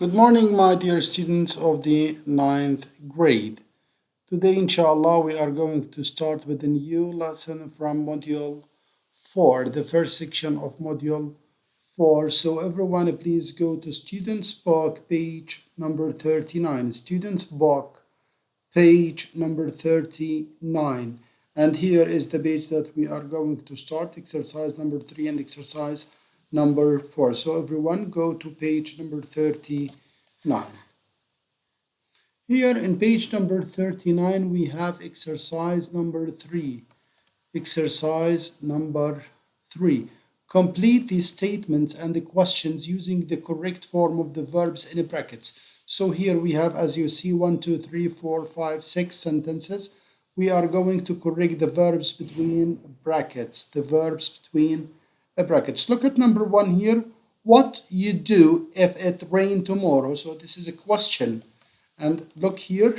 Good morning, my dear students of the ninth grade. Today, inshallah, we are going to start with a new lesson from Module 4, the first section of Module 4. So, everyone, please go to Students' Book, page number 39. Students' Book, page number 39. And here is the page that we are going to start, exercise number 3 and exercise number 4. So, everyone, go to page number 39. Here in page number 39, we have exercise number 3. Exercise number 3. Complete the statements and the questions using the correct form of the verbs in brackets. So here we have, as you see, 1, 2, 3, 4, 5, 6 sentences. We are going to correct the verbs between brackets. The verbs between brackets. Look at number 1 here. What you do if it rain tomorrow? So this is a question. And look here.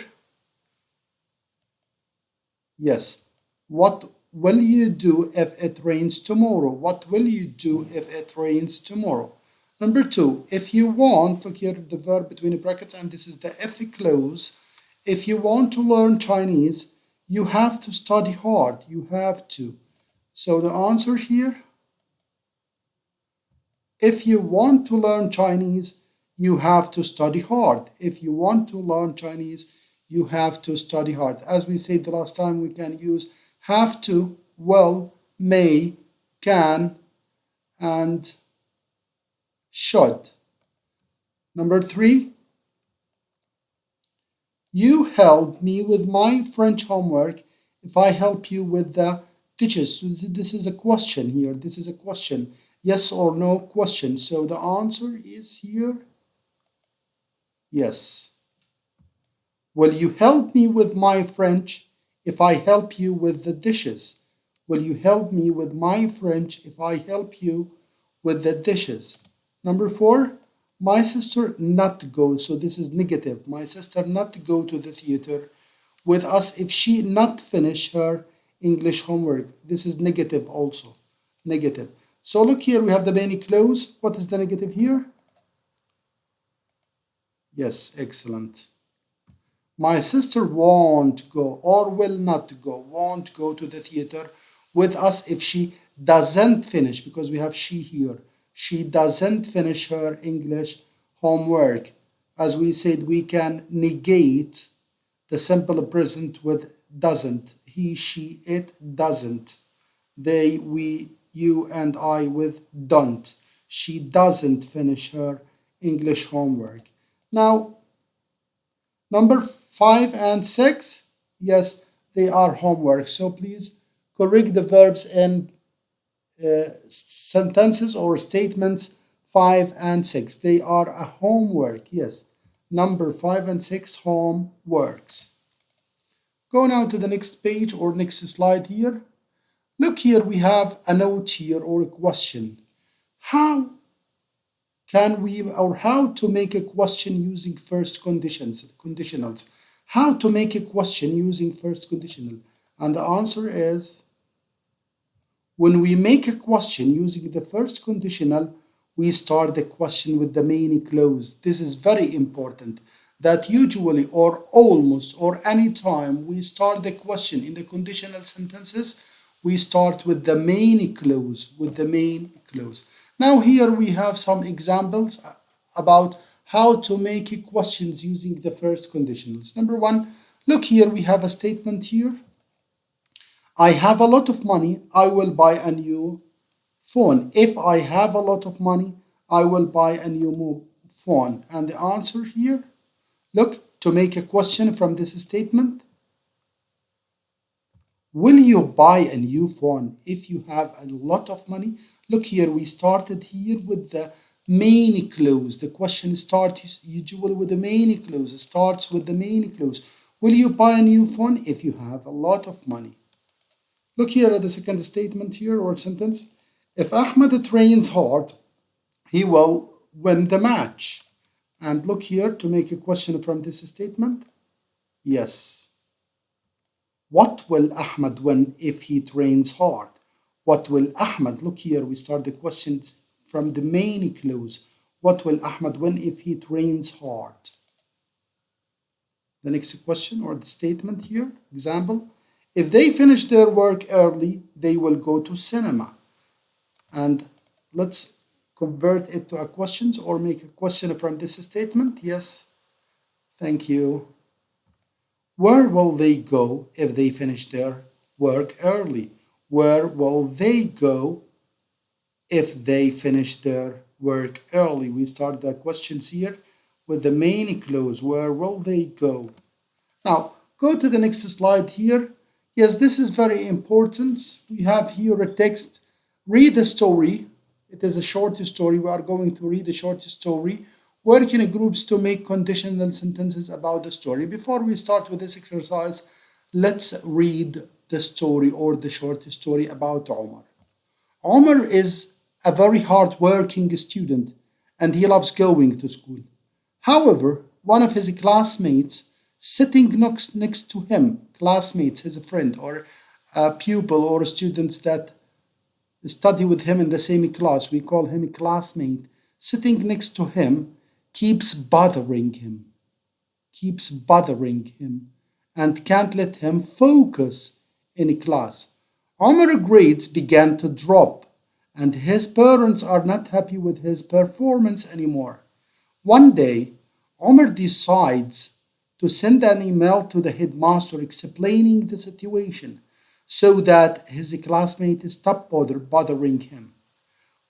Yes. What will you do if it rains tomorrow? What will you do if it rains tomorrow? Number 2, if you want, look here, the verb between brackets, and this is the if clause. If you want to learn Chinese, you have to study hard. You have to. So the answer here, if you want to learn Chinese, you have to study hard. If you want to learn Chinese, you have to study hard. As we said the last time, we can use have to, will, may, can, and should. Number 3, you help me with my French homework if I help you with the dishes. So this is a question here. This is a question. Yes or no question. So the answer is here. Yes. Will you help me with my French if I help you with the dishes? Will you help me with my French if I help you with the dishes? Number 4, my sister not go. So this is negative. My sister not go to the theater with us if she not finish her English homework. This is negative also. Negative. So look here, we have the main clause. What is the negative here? Yes, excellent. My sister won't go or will not go, won't go to the theater with us if she doesn't finish, because we have she here. She doesn't finish her English homework. As we said, we can negate the simple present with doesn't. He, she, it doesn't. They, we, you, and I with don't. She doesn't finish her English homework. Now, number 5 and 6, yes, they are homework. So please correct the verbs in sentences or statements 5 and 6. They are a homework, yes. Number 5 and 6, homeworks. Go now to the next page or next slide here. Look here, we have a note here or a question. How can we, or how to make a question using first conditionals? How to make a question using first conditional? And the answer is, when we make a question using the first conditional, we start the question with the main clause. This is very important, that usually or almost or any time we start the question in the conditional sentences, we start with the main clause, Now here we have some examples about how to make questions using the first conditionals. Number 1, look here, we have a statement here. I have a lot of money, I will buy a new phone. If I have a lot of money, I will buy a new phone. And the answer here, look, to make a question from this statement, will you buy a new phone if you have a lot of money? Look here, we started here with the main clause. The question starts usually with the main clause. It starts with the main clause. Will you buy a new phone if you have a lot of money? Look here at the second statement here or sentence. If Ahmed trains hard, he will win the match. And look here to make a question from this statement. Yes. What will Ahmed win if he trains hard? What will Ahmed, look here, we start the questions from the main clause. What will Ahmed win if he trains hard? The next question or the statement here, example, if they finish their work early, they will go to cinema. And let's convert it to a question or make a question from this statement. Yes, thank you. Where will they go if they finish their work early? Where will they go if they finish their work early? We start the questions here with the main clause. Where will they go? Now, go to the next slide here. Yes, this is very important. We have here a text. Read the story. It is a short story. We are going to read a short story. Work in groups to make conditional sentences about the story. Before we start with this exercise, let's read the story or the short story about Omar. Omar is a very hard-working student and he loves going to school. However, one of his classmates sitting next to him, classmates, his friend or a pupil or students that study with him in the same class, we call him a classmate, sitting next to him keeps bothering him, and can't let him focus in class. Omar's grades began to drop and his parents are not happy with his performance anymore. One day, Omar decides to send an email to the headmaster explaining the situation so that his classmate stop bothering him.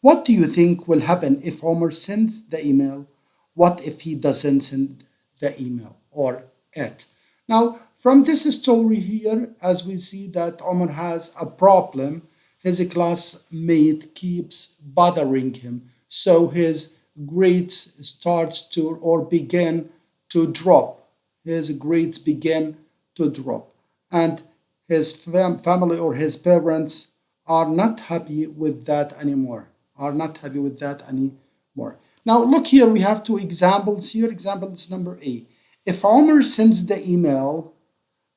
What do you think will happen if Omar sends the email? What if he doesn't send the email or it? Now, from this story here, as we see that Omar has a problem, his classmate keeps bothering him, so his grades starts to or begin to drop. His grades begin to drop, and his family or his parents are not happy with that anymore. Now look here, we have two examples here. Examples number A. If Omar sends the email,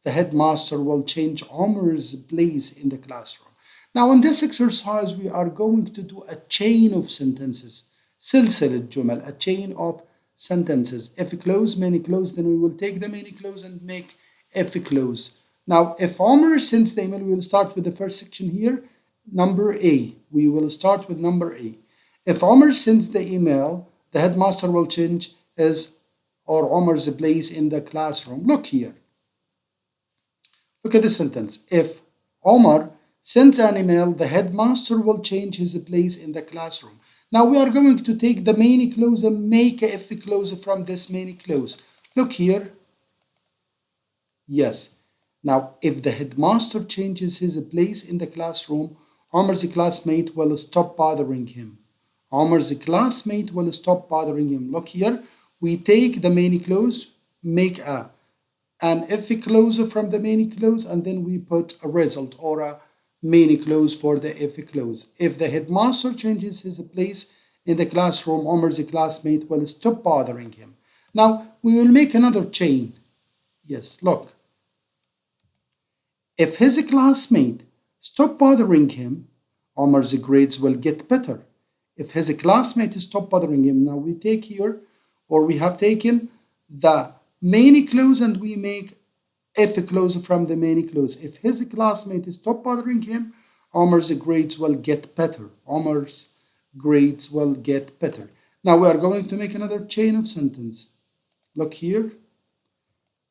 the headmaster will change Omar's place in the classroom. Now in this exercise, we are going to do a chain of sentences. سلسلة جمل, a chain of sentences. If clause, many clause, then we will take the many clause and make if clause. Now, if Omar sends the email, we will start with the first section here, number A. We will start with number A. If Omar sends the email, the headmaster will change his or Omar's place in the classroom. Look here. Look at this sentence. If Omar sends an email, the headmaster will change his place in the classroom. Now we are going to take the main clause and make a if clause from this main clause. Look here. Yes. Now if the headmaster changes his place in the classroom, Omar's classmate will stop bothering him. Omar's classmate will stop bothering him. Look here. We take the main clause, make an if clause from the main clause, and then we put a result or a main clause for the if clause. If the headmaster changes his place in the classroom, Omar's classmate will stop bothering him. Now we will make another chain. Yes, look. If his classmate stop bothering him, Omar's grades will get better. If his classmate stop bothering him, now we take here, or we have taken the main clause and we make if clause from the main clause. If his classmate stop bothering him, Omar's grades will get better. Omar's grades will get better. Now we are going to make another chain of sentence. Look here.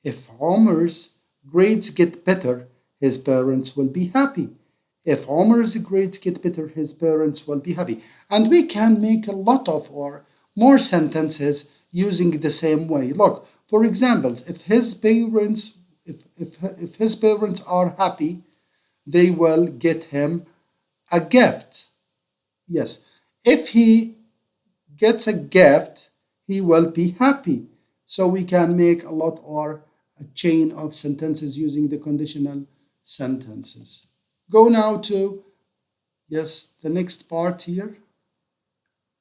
If Omar's grades get better, his parents will be happy. If Omar's grades get better, his parents will be happy. And we can make a lot of or more sentences using the same way. Look, for example, if his parents are happy, they will get him a gift. Yes, if he gets a gift, he will be happy. So we can make a lot or a chain of sentences using the conditional sentences. Go now to, yes, the next part here.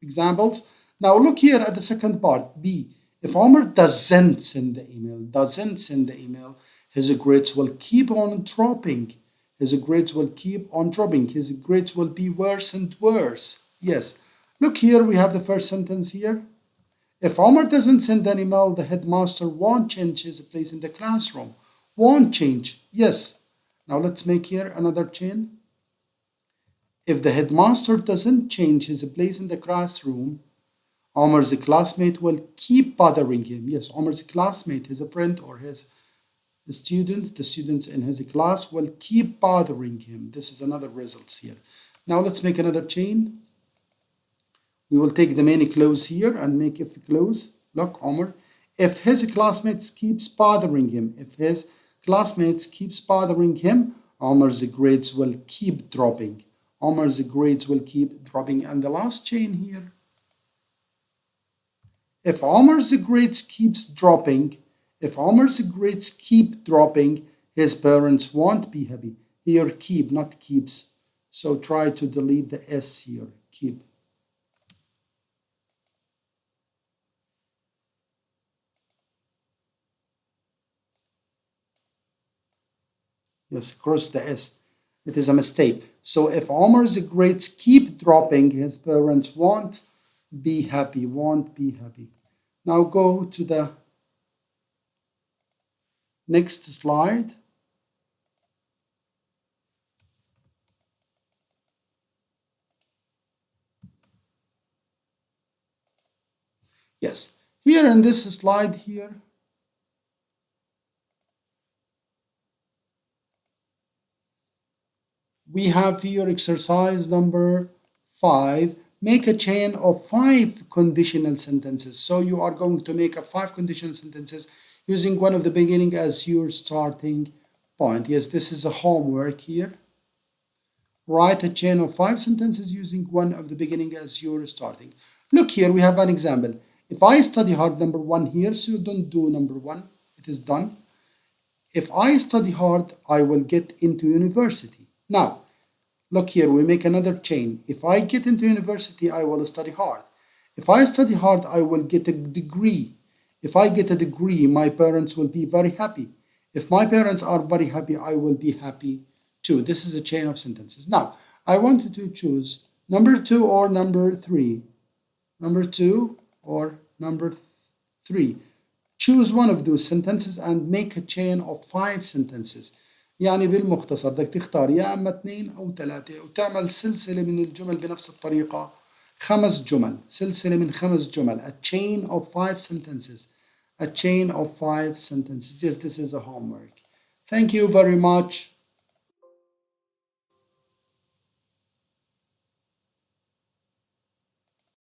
Examples. Now look here at the second part, B. If Omar doesn't send the email, his grades will keep on dropping. His grades will be worse and worse. Yes. Look here, we have the first sentence here. If Omar doesn't send an email, the headmaster won't change his place in the classroom. Won't change. Yes. Now let's make here another chain. If the headmaster doesn't change his place in the classroom, Omar's classmate will keep bothering him. Yes, Omar's classmate, his friend or his students, the students in his class will keep bothering him. This is another result here. Now let's make another chain. We will take the main clause here and make if clause. Look, Omar. If his classmates keeps bothering him, if his classmates keeps bothering him, Omar's grades will keep dropping. Omar's grades will keep dropping. And the last chain here. If Omar's grades keeps dropping, if Omar's grades keep dropping, his parents won't be happy. Here, keep, not keeps. So try to delete the S here. Keep. Yes, cross the S. It is a mistake. So if Omar's grades keep dropping, his parents won't be happy. Won't be happy. Now go to the next slide. Yes, here in this slide here, we have here exercise number 5. Make a chain of 5 conditional sentences. So you are going to make a 5 conditional sentences using one of the beginning as your starting point. Yes, this is a homework here. Write a chain of 5 sentences using one of the beginning as your starting. Look here, we have an example. If I study hard, number 1 here, so don't do number 1. It is done. If I study hard, I will get into university. Now, look here, we make another chain. If I get into university, I will study hard. If I study hard, I will get a degree. If I get a degree, my parents will be very happy. If my parents are very happy, I will be happy too. This is a chain of sentences. Now, I want you to choose number 2 or number 3. Number 2 or number 3. Choose one of those sentences and make a chain of 5 sentences. يعني بالمختصر بدك تختار يا اما 2 او 3 وتعمل سلسلة من الجمل بنفس الطريقة 5 جمل سلسلة من 5 جمل a chain of 5 sentences a chain of 5 sentences. Yes, this is a homework. Thank you very much.